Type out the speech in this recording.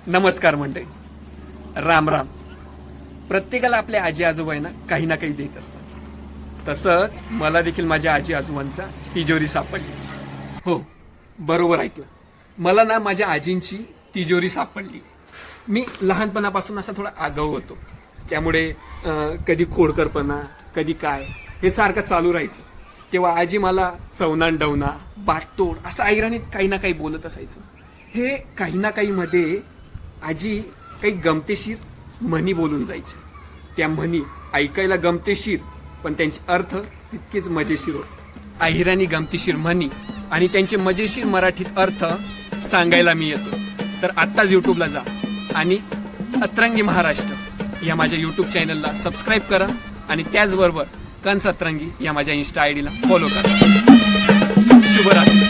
नमस्कार मंडळी, राम राम. प्रत्येकाला आपल्या आजी आजोबांना काही ना काही देत असतात. तसंच मला देखील माझ्या आजी आजोबांचा तिजोरी सापडली. हो, बरोबर ऐकलं. मला ना माझ्या आजींची तिजोरी सापडली. मी लहानपणापासून असा थोडा आगाऊ होतो, त्यामुळे कधी खोडकरपणा कधी काय हे सारखं चालू राहायचं. तेव्हा आजी मला चवनान डवना बाटतोड असं ऐराणीत काही ना काही बोलत असायचं. हे काही ना काही मध्ये आजी काही गमतीशीर म्हणी बोलून जायच्या. त्या म्हणी ऐकायला गमतीशीर, पण त्यांचे अर्थ तितकेच मजेशीर होते. अहिराणी गमतीशीर म्हणी आणि त्यांचे मजेशीर मराठीत अर्थ सांगायला मी येतो. तर आत्ताच यूट्यूबला जा आणि अतरंगी महाराष्ट्र या माझ्या यूट्यूब चॅनलला सबस्क्राईब करा आणि त्याचबरोबर कंस अतरंगी या माझ्या इन्स्टा आयडीला फॉलो करा. शुभरात्री.